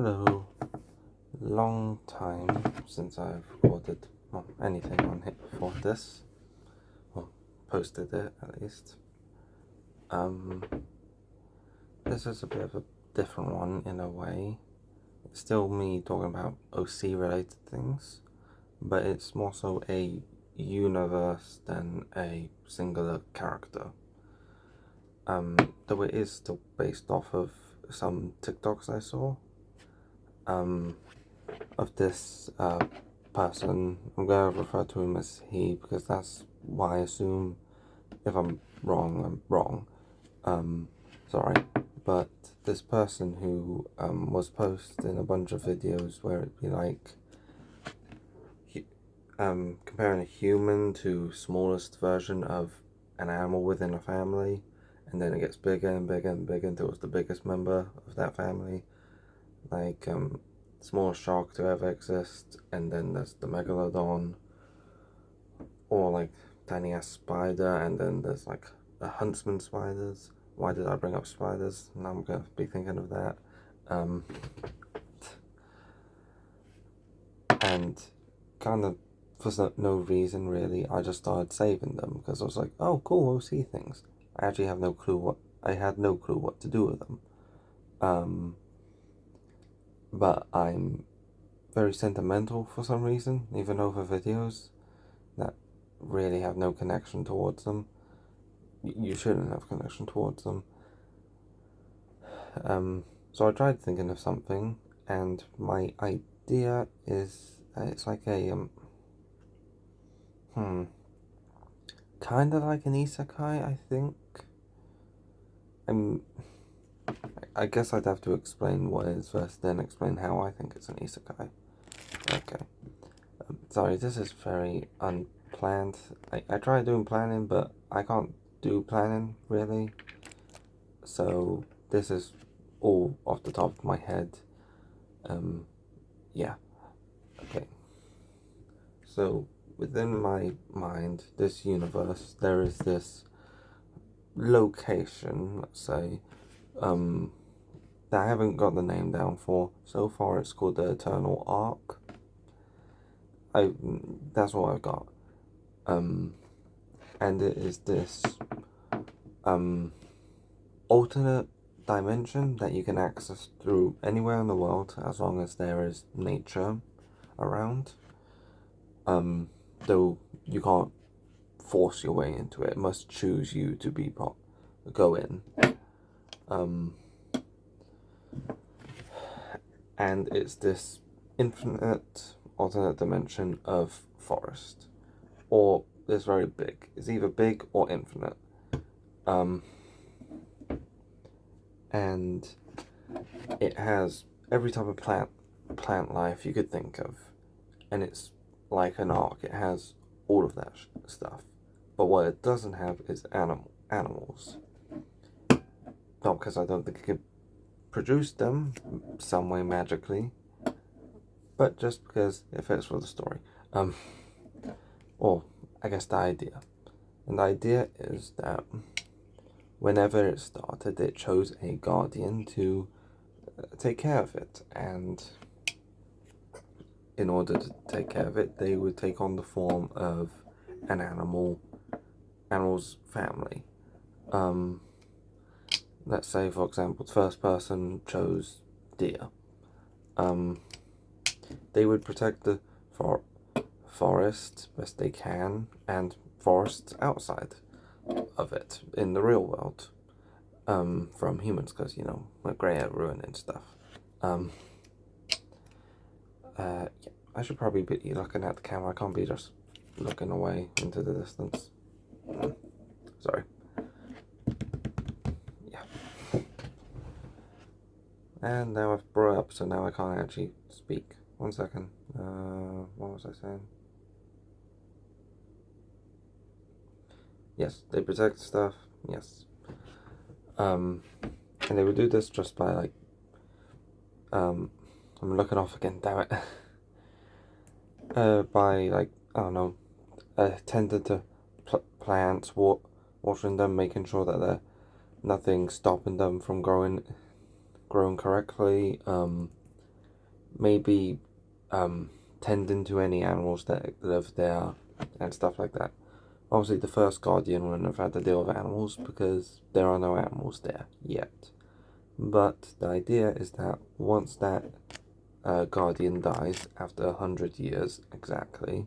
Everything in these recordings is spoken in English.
Hello. Long time since I've recorded anything on it before this, or posted it at least. This is a bit of a different one in a way. It's still me talking about OC related things, but it's more so a universe than a singular character. Though it is still based off of some TikToks I saw. Of this person. I'm going to refer to him as he because that's why I assume if I'm wrong, I'm wrong. Sorry. But this person who was posting a bunch of videos where it'd be like comparing a human to smallest version of an animal within a family, and then it gets bigger and bigger and bigger until it's the biggest member of that family. Like smallest shark to ever exist, and then there's the megalodon, or like tiny ass spider, and then there's like the huntsman spiders. Why did I bring up spiders? Now I'm gonna be thinking of that. And kind of for no reason really, I just started saving them because I was like, oh cool, OC things. I actually have no clue what to do with them. But I'm very sentimental for some reason, even over videos that really have no connection towards them. You shouldn't have connection towards them. So I tried thinking of something, and my idea is it's like a kind of like an isekai, I think. I guess I'd have to explain what it is first, then explain how I think it's an isekai. Okay. Sorry, this is very unplanned. I try doing planning, but I can't do planning, really. So, this is all off the top of my head. Yeah. Okay. So, within my mind, this universe, there is this location, let's say, that I haven't got the name down for. So far, it's called the Eternal Arc. That's what I've got. And it is this alternate dimension that you can access through anywhere in the world as long as there is nature around. Though you can't force your way into it. It must choose you to go in. And it's this infinite alternate dimension of forest, or it's very big. It's either big or infinite. And it has every type of plant life you could think of, and it's like an arc. It has all of that stuff, but what it doesn't have is animals. Not because I don't think it could produce them some way magically, but just because it fits for the story. Or I guess the idea. And the idea is that whenever it started, it chose a guardian to take care of it, and in order to take care of it, they would take on the form of an animal's family. Let's say, for example, the first person chose deer. They would protect the forest best they can, and forests outside of it in the real world, from humans, because we're great at ruining stuff. Yeah, I should probably be looking at the camera. I can't be just looking away into the distance. Sorry. Yeah. And now I've brought up, so now I can't actually speak. 1 second. What was I saying? Yes, they protect stuff. Yes. And they would do this just by I'm looking off again, damn it. By I don't know, tending to plants, watering them, making sure that nothing stopping them from growing correctly. maybe tending to any animals that live there and stuff like that. Obviously, the first guardian wouldn't have had to deal with animals because there are no animals there yet. But the idea is that once that guardian dies after 100 years exactly,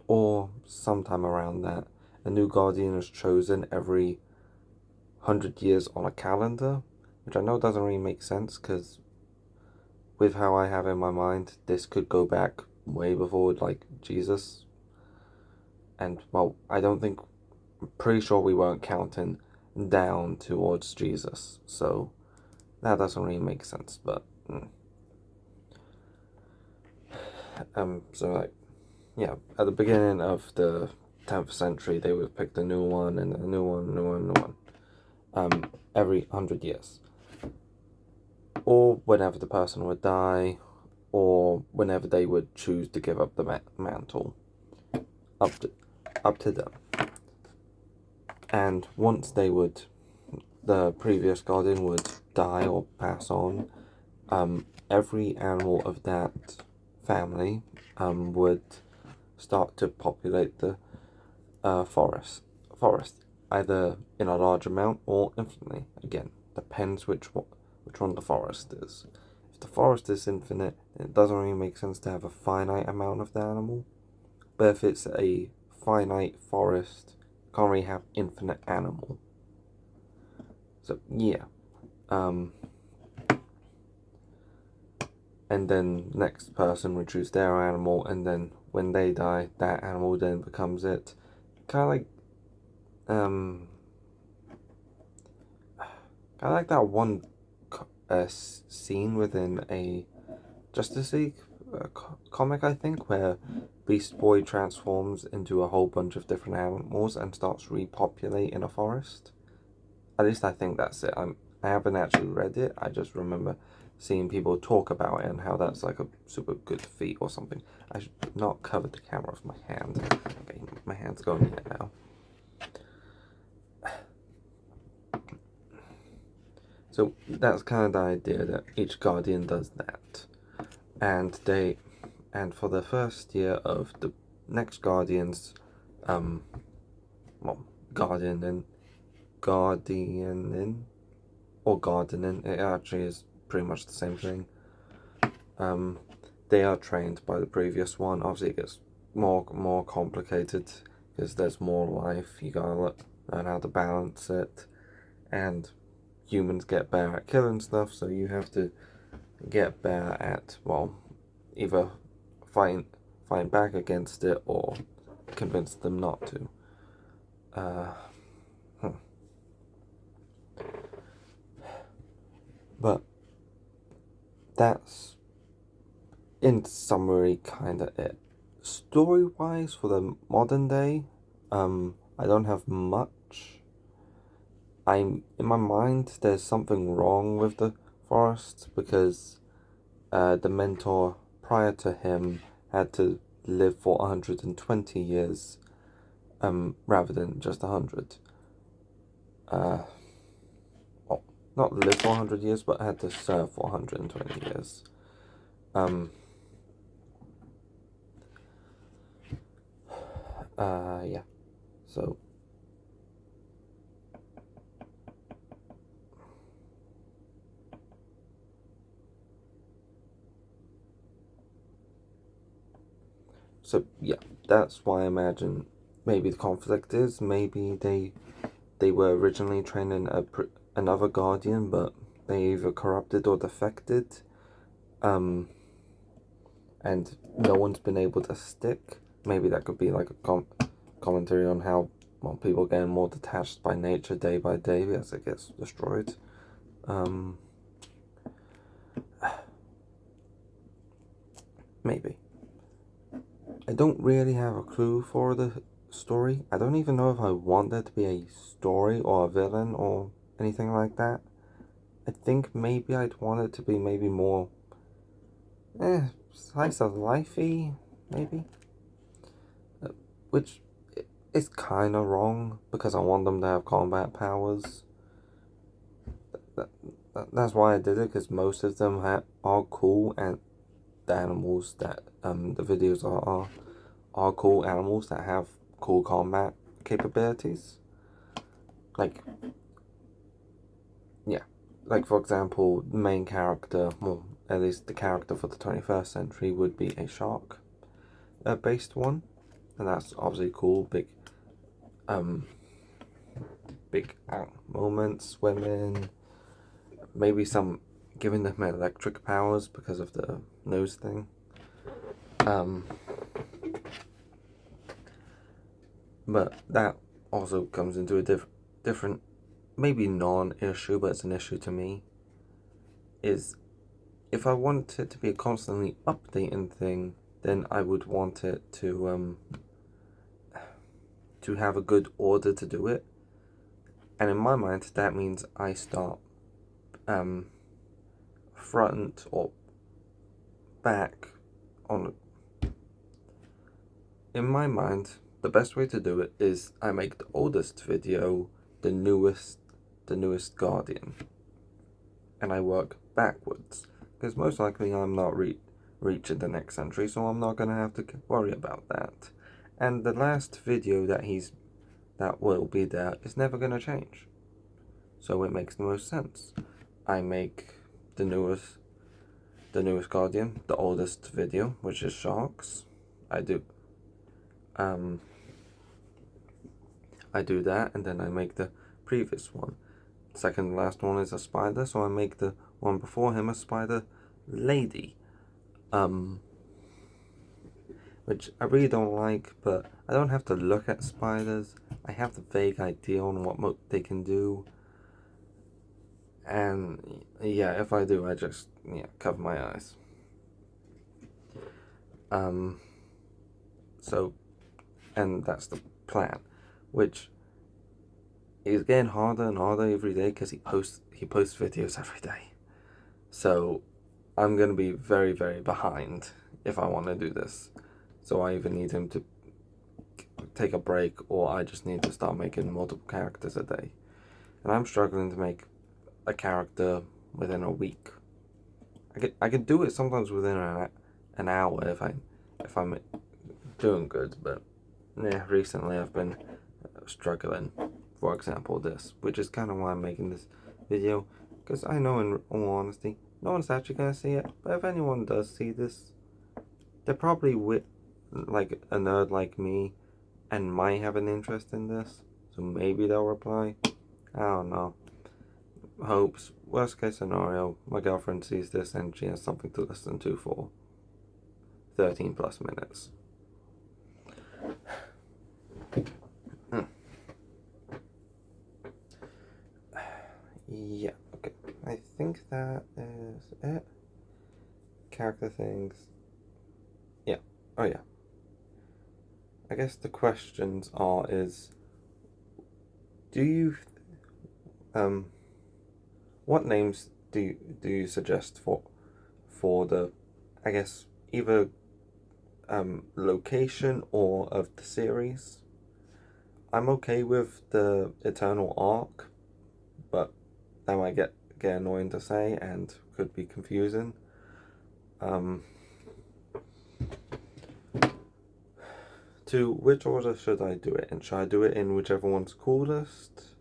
or sometime around that, a new guardian is chosen every 100 years on a calendar, which I know doesn't really make sense because with how I have in my mind, this could go back way before like Jesus. And well, I don't think, I'm pretty sure we weren't counting down towards Jesus, so that doesn't really make sense. But so like, yeah, at the beginning of the 10th century, they would pick the new one and a new one, new one, new one, every 100 years, or whenever the person would die, or whenever they would choose to give up the mantle, up to them. And once the previous guardian would die or pass on, every animal of that family would start to populate the forest, either in a large amount or infinitely. Again, depends which one the forest is. If the forest is infinite, it doesn't really make sense to have a finite amount of the animal. But if it's a finite forest, can't really have infinite animal. So yeah, and then next person would choose their animal, and then when they die, that animal then becomes it. Kind of like, that one scene within a Justice League comic, I think, where Beast Boy transforms into a whole bunch of different animals and starts repopulating a forest. At least I think that's it. I haven't actually read it. I just remember seeing people talk about it and how that's like a super good feat or something. I should not cover the camera with my hand. Okay, my hand's going in now. So that's kind of the idea, that each guardian does that, and for the first year of the next guardians, gardening, or gardening, it actually is pretty much the same thing. They are trained by the previous one. Obviously, it gets more complicated because there's more life. You gotta learn how to balance it, and humans get better at killing stuff, so you have to get better at, well, either fight back against it or convince them not to. But that's, in summary, kind of it. Story-wise, for the modern day, I don't have much. In my mind, there's something wrong with the forest because the mentor prior to him had to live for 120 years, rather than just 100. Well, not live for 100 years, but had to serve for 120 years. Yeah. So yeah, that's why I imagine maybe the conflict is, maybe they were originally training another guardian, but they either corrupted or defected, and no one's been able to stick. Maybe that could be like a commentary on how, well, people getting more detached by nature day by day as it gets destroyed. Maybe. I don't really have a clue for the story. I don't even know if I want there to be a story or a villain or anything like that. I think maybe I'd want it to be maybe more slice of lifey, maybe. Which is kind of wrong because I want them to have combat powers. that's why I did it, because most of them are cool, and the animals that the videos are cool animals that have cool combat capabilities. Like, yeah, like for example, the main character, well, at least the character for the 21st century would be a shark based one, and that's obviously cool. Um, big moments, swimming, maybe some giving them electric powers because of the nose thing. But that also comes into a different, maybe non-issue, but it's an issue to me, is if I want it to be a constantly updating thing, then I would want it to have a good order to do it. And in my mind, that means I start front or back on. In my mind, the best way to do it is I make the oldest video the newest Guardian, and I work backwards, because most likely I'm not reaching the next century, so I'm not gonna have to worry about that. And the last video that will be there is never gonna change, so it makes the most sense. I make the newest Guardian, the oldest video, which is sharks. I do that, and then I make the previous one. Second last one is a spider, so I make the one before him a spider lady. Which I really don't like, but I don't have to look at spiders. I have the vague idea on what they can do. And yeah, if I do, I just cover my eyes. So, and that's the plan, which is getting harder and harder every day, because he posts videos every day. So I'm gonna be very, very behind if I want to do this. So I either need him to take a break, or I just need to start making multiple characters a day. And I'm struggling to make a character within a week. I could do it sometimes within an hour if I'm doing good, but yeah, recently I've been struggling. For example, this, which is kind of why I'm making this video, because I know, in all honesty, no one's actually gonna see it. But if anyone does see this, they're probably like a nerd like me, and might have an interest in this, so maybe they'll reply. I don't know. Hopes. Worst case scenario, my girlfriend sees this and she has something to listen to for 13 plus minutes. Yeah, okay. I think that is it. Character things. Yeah. Oh yeah. I guess the questions is, do you what names do you suggest for the, I guess, either location or of the series? I'm okay with the Eternal Arc, but that might get annoying to say and could be confusing. To which order should I do it in? Should I do it in whichever one's coolest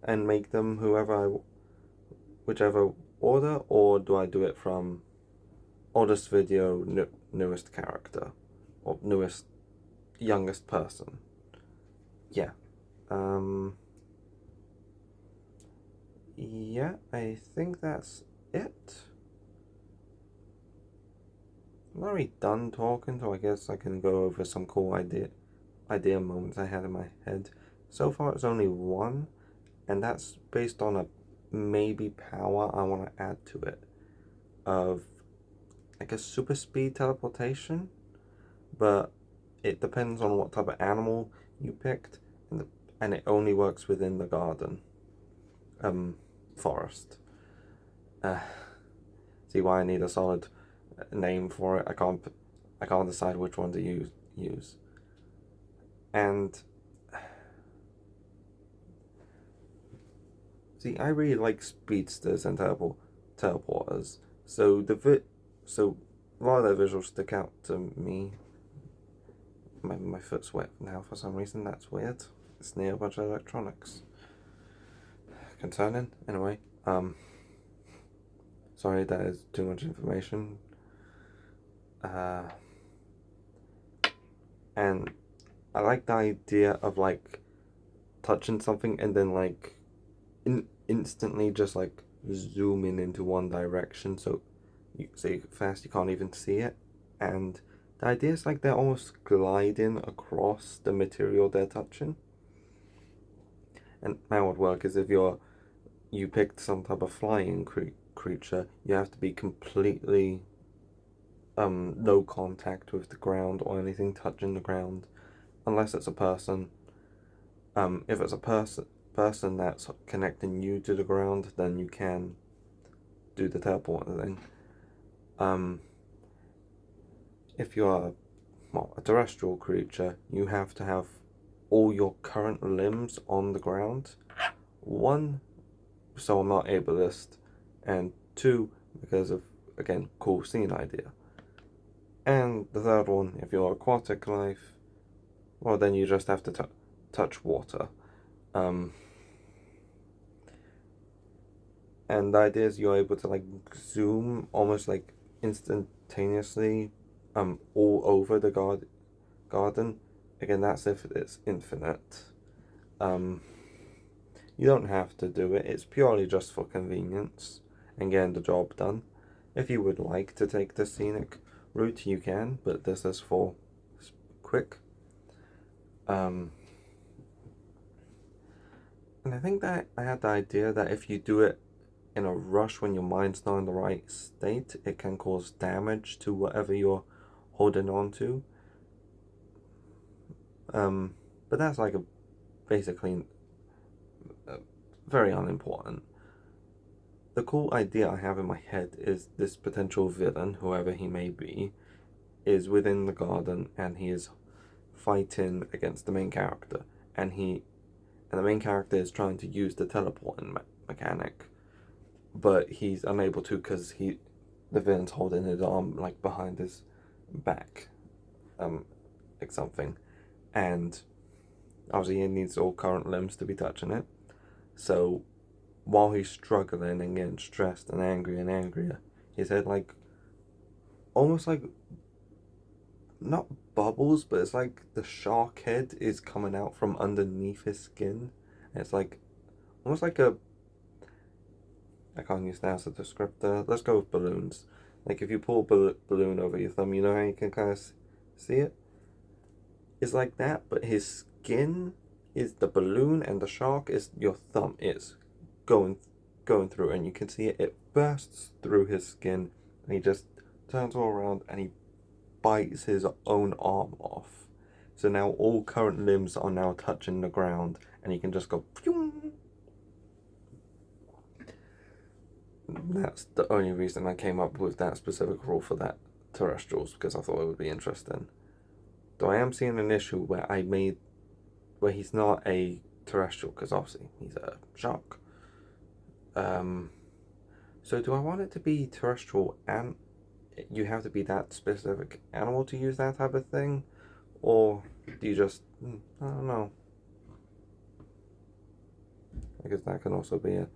and make them whichever order, or do I do it from oldest video, newest character, or newest youngest person? Yeah. Yeah, I think that's it. I'm already done talking, so I guess I can go over some cool idea moments I had in my head. So far, it's only one, and that's based on a maybe power I want to add to it, of like a super speed teleportation, but it depends on what type of animal you picked, and it only works within the garden forest. See why I need a solid name for it. I can't decide which one to use. And See, I really like speedsters and teleporters. So so a lot of their visuals stick out to me. My foot's wet now for some reason. That's weird. It's near a bunch of electronics. Concerning. Anyway, sorry that is too much information. And I like the idea of like touching something and then like instantly just like zooming into one direction so fast you can't even see it. And the idea is like they're almost gliding across the material they're touching. And how it would work is if you picked some type of flying creature, you have to be completely no contact with the ground or anything touching the ground, unless it's a person. If it's a person that's connecting you to the ground, then you can do the teleporter thing. If you're a terrestrial creature, you have to have all your current limbs on the ground. One, so I'm not ableist, and two, because of, again, cool scene idea. And the third one, if you're aquatic life, well, then you just have to touch water. And the idea is you're able to like zoom almost like instantaneously all over the garden. Again, that's if it's infinite. You don't have to do it. It's purely just for convenience and getting the job done. If you would like to take the scenic route, you can, but this is for quick. And I think that I had the idea that if you do it in a rush when your mind's not in the right state, it can cause damage to whatever you're holding on to. But that's like basically very unimportant. The cool idea I have in my head is this potential villain, whoever he may be, is within the garden and he is fighting against the main character, and the main character is trying to use the teleporting mechanic, but he's unable to because the villain's holding his arm like behind his back, like something, and obviously he needs all current limbs to be touching it. So while he's struggling and getting stressed and angrier, his head like almost like not bubbles, but it's like the shark head is coming out from underneath his skin. And it's like almost like I can't use that as a descriptor. Let's go with balloons. Like if you pull a balloon over your thumb, you know how you can kind of see it? It's like that, but his skin is the balloon and the shark is your thumb is going through, and you can see it bursts through his skin, and he just turns all around and he bites his own arm off. So now all current limbs are now touching the ground, and he can just go phew. That's the only reason I came up with that specific rule for that terrestrials, because I thought it would be interesting. Though I am seeing an issue where he's not a terrestrial, because obviously he's a shark. So do I want it to be terrestrial and you have to be that specific animal to use that type of thing? Or do you just, I don't know. I guess that can also be a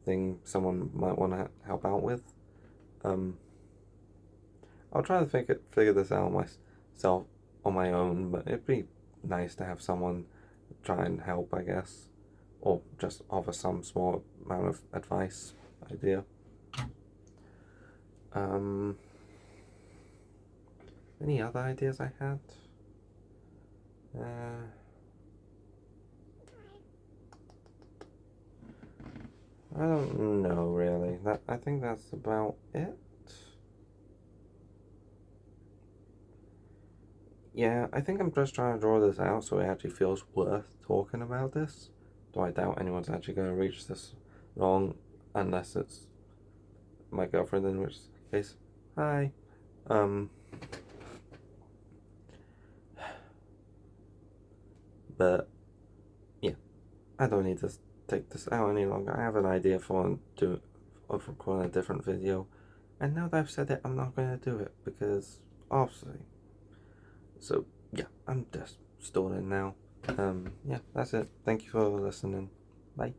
thing someone might want to help out with. I'll try to figure this out myself on my own, but it'd be nice to have someone try and help, I guess, or just offer some small amount of advice idea. Any other ideas I had? I don't know really. I think that's about it. Yeah, I think I'm just trying to draw this out so it actually feels worth talking about this. Though I doubt anyone's actually going to reach this long unless it's my girlfriend, in which case, hi. But yeah, I don't need to take this out any longer. I have an idea of recording a different video, and now that I've said it, I'm not going to do it because obviously. So yeah, I'm just stalling now. Yeah, that's it. Thank you for listening. Bye.